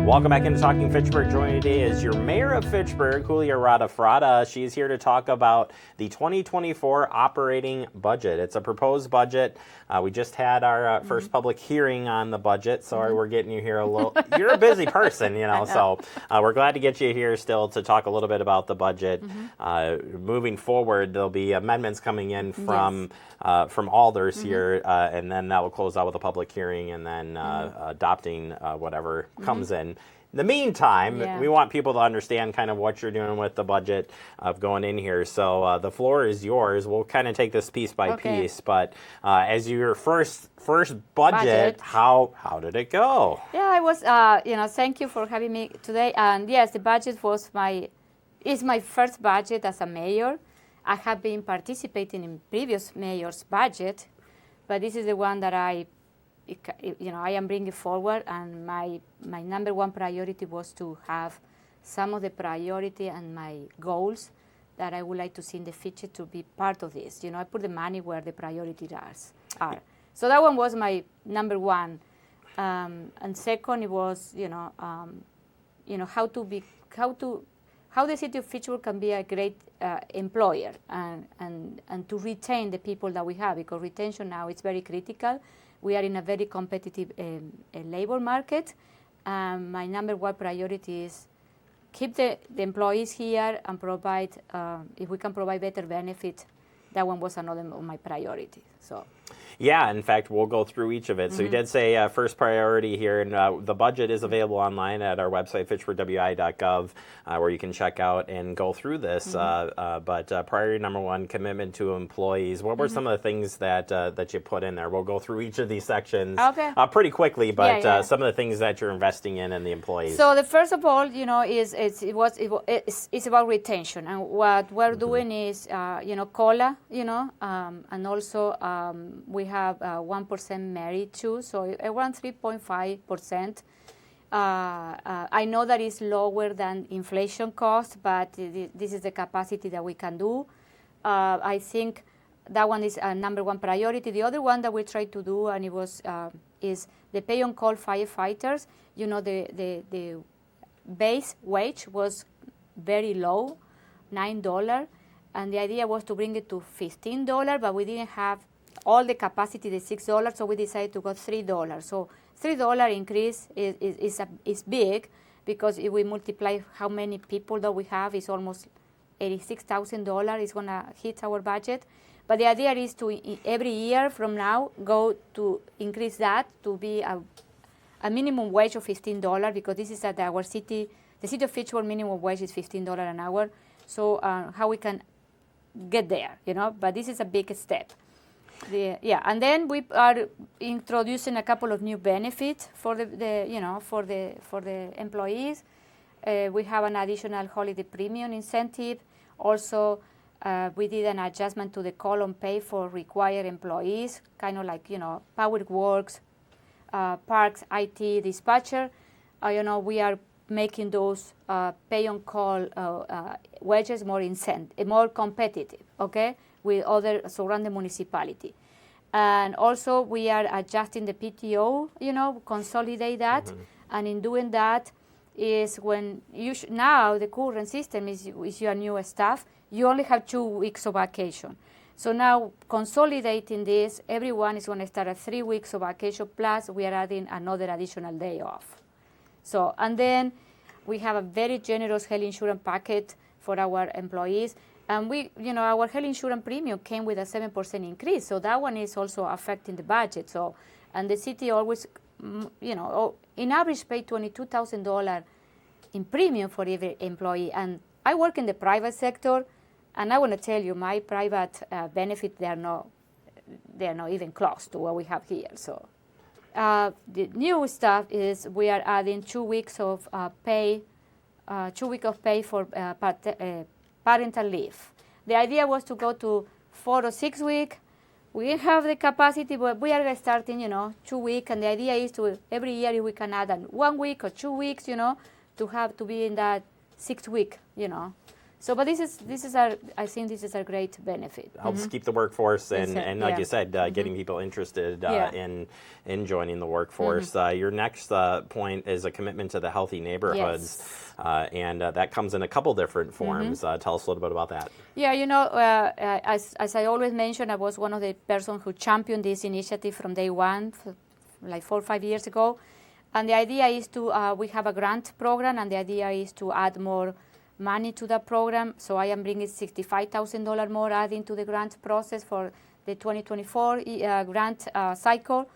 Welcome back into Talking Fitchburg. Joining today is your Mayor of Fitchburg, Arata-Fratta. She's here to talk about the 2024 operating budget. It's a proposed budget. We just had our first public hearing on the budget. Sorry, we're getting you here a little. You're a busy person, so we're glad to get you here still to talk a little bit about the budget. Moving forward, there'll be amendments coming in from alders here, and then that will close out with a public hearing and then adopting whatever comes in. In the meantime, we want people to understand kind of what you're doing with the budget of going in here. So the floor is yours. We'll kind of take this piece by piece. But as your first budget, how did it go? Yeah, I was, thank you for having me today. And yes, the budget is my first budget as a mayor. I have been participating in previous mayor's budget, but this is the one that I am bringing forward, and my number one priority was to have some of the priority and my goals that I would like to see in the future to be part of this. I put the money where the priorities are. So that one was my number one. And second, it was, how the city of Fitchburg can be a great employer and to retain the people that we have, because retention now is very critical. We are in a very competitive labor market. My number one priority is keep the employees here and provide, if we can provide better benefits, that one was another of my priorities. So. Yeah, in fact, we'll go through each of it. So you did say first priority here, and the budget is available online at our website, fitchburgwi.gov, where you can check out and go through this. But priority number one, commitment to employees. What were some of the things that you put in there? We'll go through each of these sections pretty quickly, but some of the things that you're investing in the employees. So the first of all, it's about retention, and what we're doing is, COLA, and also we have 1% merit too, so around 3.5%. I know that is lower than inflation cost, but this is the capacity that we can do. I think that one is a number one priority. The other one that we tried to do, and it was is the pay on call firefighters. The base wage was very low, $9, and the idea was to bring it to $15, but we didn't have all the capacity, the $6, so we decided to go $3. So $3 increase is big, because if we multiply how many people that we have, it's almost $86,000 is going to hit our budget. But the idea is to every year from now go to increase that to be a minimum wage of $15, because this is at our city. The city of Fitchburg minimum wage is $15 an hour. So how we can get there, But this is a big step. And then we are introducing a couple of new benefits for the employees. We have an additional holiday premium incentive. Also, we did an adjustment to the call-on pay for required employees, kind of like Public Works, Parks, IT, dispatcher. We are making those pay-on-call wages more competitive, with other surrounding municipality. And also we are adjusting the PTO, consolidate that. And in doing that is when now the current system is your new staff, you only have 2 weeks of vacation. So now consolidating this, everyone is going to start at 3 weeks of vacation, plus we are adding another additional day off. So, and then we have a very generous health insurance packet for our employees. And our health insurance premium came with a 7% increase, so that one is also affecting the budget. So, and the city always, in average pay $22,000 in premium for every employee. And I work in the private sector, and I want to tell you, my private benefits they are not even close to what we have here. So, the new stuff is we are adding 2 weeks of pay, 2 weeks of pay for parental leave. The idea was to go to 4 or 6 weeks. We have the capacity, but we are starting, 2 weeks, and the idea is to every year we can add 1 week or 2 weeks, to have to be in that 6 week, So, but I think this is a great benefit. Helps keep the workforce and like yeah. you said, getting people interested Yeah. in joining the workforce. Your next point is a commitment to the healthy neighborhoods, Yes. and that comes in a couple different forms. Tell us a little bit about that. Yeah, as I always mention, I was one of the persons who championed this initiative from day one, like 4 or 5 years ago. And the idea is we have a grant program, and the idea is to add more money to that program. So I am bringing $65,000 more adding to the grant process for the 2024 grant cycle.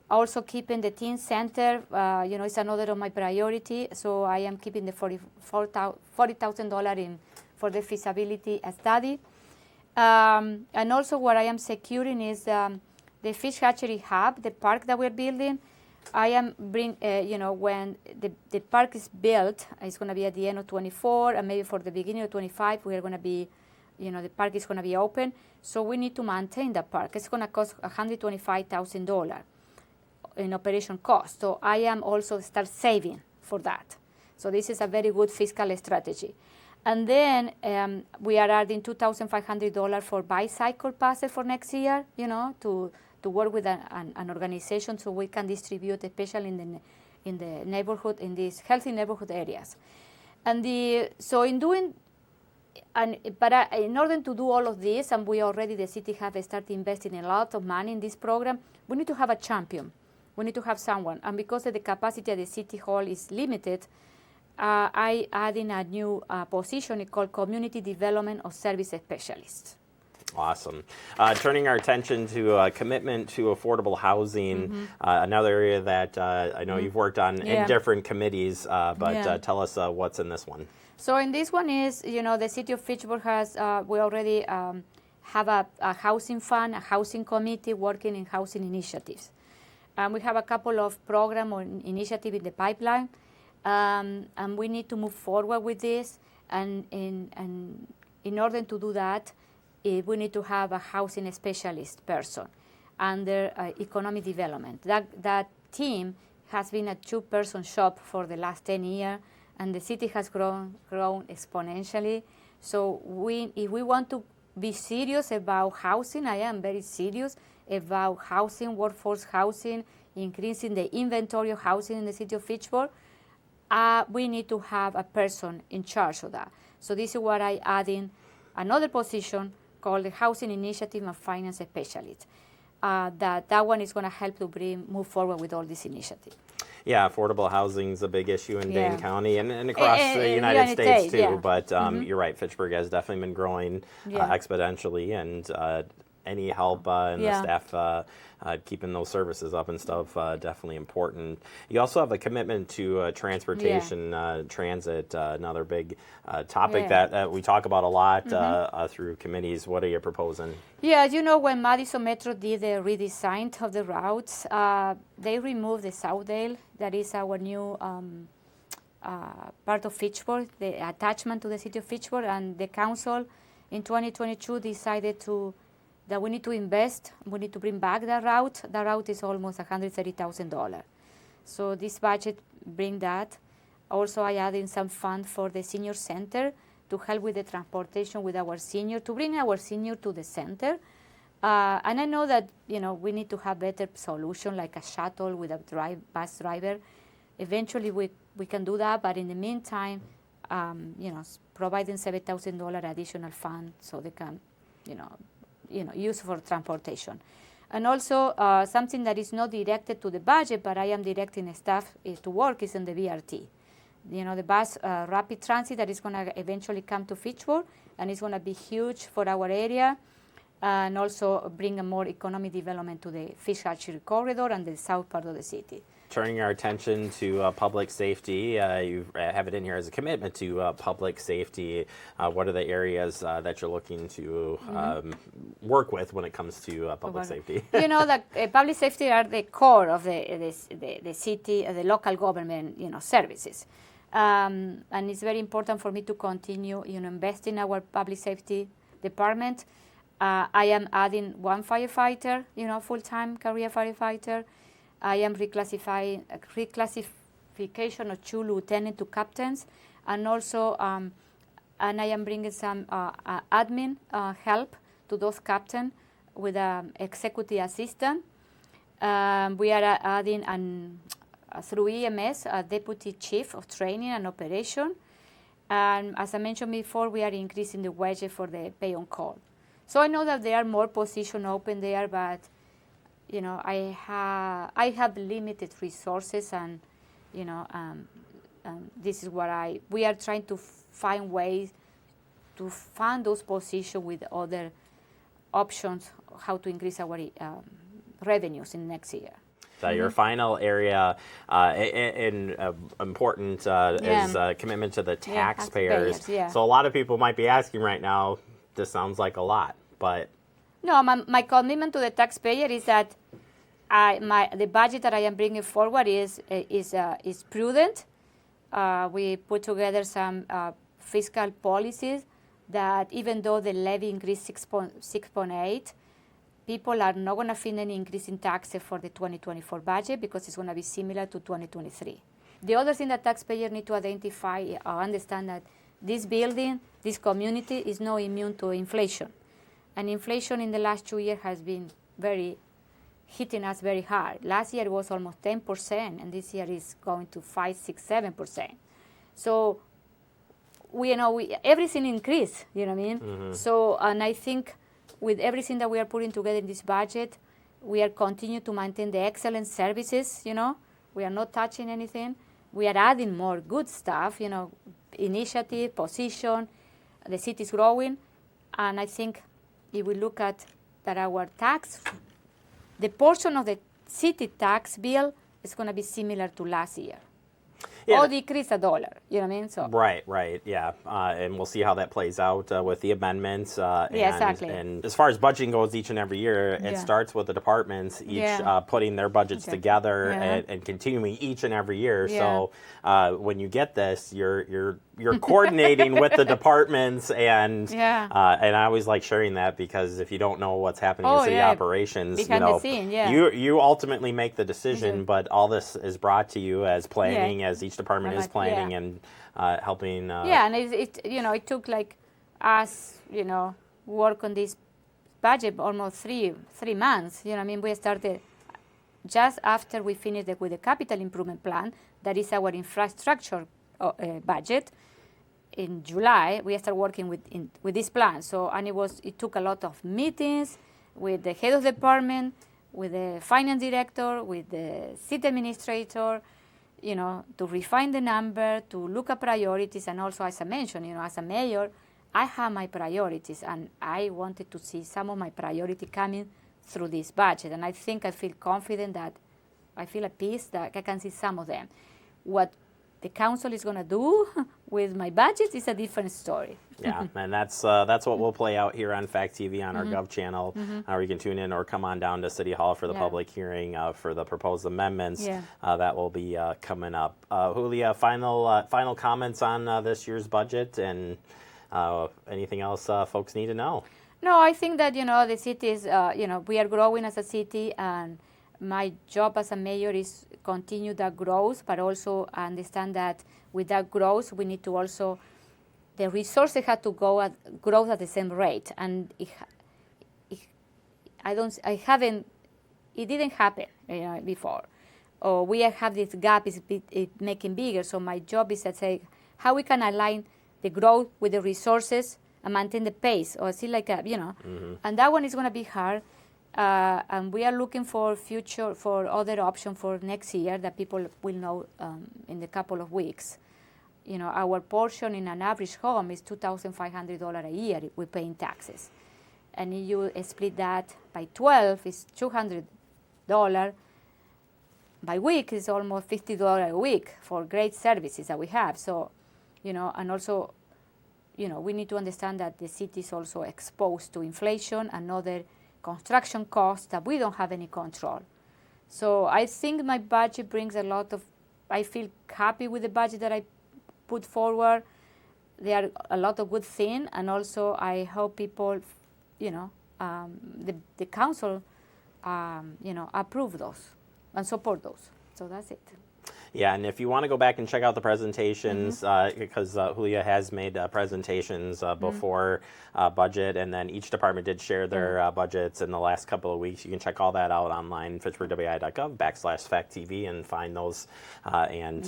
Also keeping the teen center, it's another of my priority. So I am keeping the $40,000 for the feasibility study. And also what I am securing is the fish hatchery hub, the park that we're building. I am when the park is built, it's going to be at the end of 24, and maybe for the beginning of 25, we are going to be, the park is going to be open. So we need to maintain the park. It's going to cost $125,000 in operation cost. So I am also start saving for that. So this is a very good fiscal strategy. And then we are adding $2,500 for bicycle passes for next year, to work with an organization so we can distribute, especially in the neighborhood, in these healthy neighborhood areas. And in order to do all of this, and the city have started investing a lot of money in this program, we need to have a champion. We need to have someone. And because the capacity at the city hall is limited, I add in a new position called Community Development of Service Specialist. Awesome. Turning our attention to commitment to affordable housing, another area that I know you've worked on in different committees, but tell us what's in this one. So in this one is, the city of Fitchburg has, we already have a housing fund, a housing committee working in housing initiatives. We have a couple of program or initiative in the pipeline, and we need to move forward with this. And in order to do that, we need to have a housing specialist person under economic development. That team has been a 2-person shop for the last 10 years, and the city has grown exponentially. So if we want to be serious about housing, I am very serious about housing, workforce housing, increasing the inventory of housing in the city of Fitchburg, we need to have a person in charge of that. So this is what I add in another position called the Housing Initiative and Finance Specialist. That one is going to help to move forward with all this initiative. Yeah, affordable housing is a big issue in Dane County and across the United States too. Yeah. But you're right, Fitchburg has definitely been growing exponentially, and any help in the staff keeping those services up and stuff, definitely important. You also have a commitment to transportation, transit, another big topic that we talk about a lot through committees. What are you proposing? Yeah, when Madison Metro did the redesign of the routes, they removed the Southdale, that is our new part of Fitchburg, the attachment to the city of Fitchburg, and the council in 2022 decided that we need to invest, we need to bring back that route. The route is almost $130,000. So this budget bring that. Also, I add in some fund for the senior center to help with the transportation with our senior, to bring our senior to the center. And I know that, we need to have better solution like a shuttle with a bus driver. Eventually, we can do that, but in the meantime, providing $7,000 additional fund so they can, use for transportation. And also something that is not directed to the budget, but I am directing staff to work is in the BRT. The bus rapid transit that is going to eventually come to Fitchburg, and it's going to be huge for our area, and also bring a more economic development to the fish hatchery corridor and the south part of the city. Turning our attention to public safety, you have it in here as a commitment to public safety. What are the areas that you're looking to work with when it comes to public safety? Public safety are the core of the city, the local government, services. And it's very important for me to continue, invest in our public safety department. I am adding 1 firefighter, full-time career firefighter. I am reclassification of 2 lieutenants to captains, and also and I am bringing some admin help to those captains with an executive assistant. We are adding through EMS a deputy chief of training and operation. And as I mentioned before, we are increasing the wages for the pay on call. So I know that there are more positions open there, but I have limited resources, and this is what we are trying to find ways to fund those positions with other options, how to increase our revenues in next year. Your final area important is commitment to the taxpayers. Yeah. So a lot of people might be asking right now, this sounds like a lot, but... No, my commitment to the taxpayer is that the budget that I am bringing forward is prudent. We put together some fiscal policies that even though the levy increased 6.8, people are not going to feel any increase in taxes for the 2024 budget because it's going to be similar to 2023. The other thing that taxpayers need to identify or understand that this building, this community is not immune to inflation. And inflation in the last 2 years has been hitting us very hard. Last year it was almost 10%, and this year is going to 5, 6, 7%. So everything increased, you know what I mean? Mm-hmm. So, and I think with everything that we are putting together in this budget, we are continuing to maintain the excellent services, We are not touching anything. We are adding more good stuff, initiative, position. The city is growing. And I think if we look at that our tax, the portion of the city tax bill is going to be similar to last year. Yeah. Or decrease $1, you know what I mean? So Right, yeah. And we'll see how that plays out with the amendments. Exactly. And as far as budgeting goes each and every year, it starts with the departments each putting their budgets together and continuing each and every year. Yeah. So when you get this, you're coordinating with the departments, and I always like sharing that, because if you don't know what's happening in city operations, behind the scene, you ultimately make the decision, but all this is brought to you as planning, as each department is planning and helping. And it took like us, work on this budget almost three months. You know what I mean? We started just after we finished with the capital improvement plan, that is our infrastructure budget. In July, we started working with this plan. So, and it took a lot of meetings with the head of department, with the finance director, with the city administrator, to refine the number, to look at priorities, and also, as I mentioned, as a mayor, I have my priorities, and I wanted to see some of my priority coming through this budget. And I think I feel confident that I feel at peace that I can see some of them. What the council is going to do with my budget is a different story. Yeah, and that's what we'll play out here on Fact TV on our Gov channel. Or you can tune in or come on down to City Hall for the public hearing for the proposed amendments. That will be coming up. Julia, final comments on this year's budget, and anything else folks need to know? No, I think that, the city is, we are growing as a city, and my job as a mayor is continue that growth, but also understand that with that growth, we need to also, the resources have to grow at the same rate. And it didn't happen before. Or we have this gap is making bigger. So my job is to say how we can align the growth with the resources and maintain the pace, or see like and that one is going to be hard. And we are looking for other options for next year that people will know in a couple of weeks. Our portion in an average home is $2,500 a year we pay in taxes. And if you split that by 12, it's $200. By week, it's almost $50 a week for great services that we have. So, and also, we need to understand that the city is also exposed to inflation and other construction costs that we don't have any control. So I think my budget brings I feel happy with the budget that I put forward. There are a lot of good things, and also I hope people, the council, approve those and support those. So that's it. Yeah, and if you want to go back and check out the presentations, because Julia has made presentations before budget, and then each department did share their budgets in the last couple of weeks. You can check all that out online, fitchburgwi.gov/FactTV, and find those and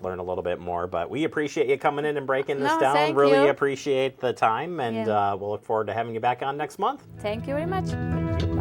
learn a little bit more. But we appreciate you coming in and breaking this down. Thank Really you. appreciate the time, and we'll look forward to having you back on next month. Thank you very much. Thank you.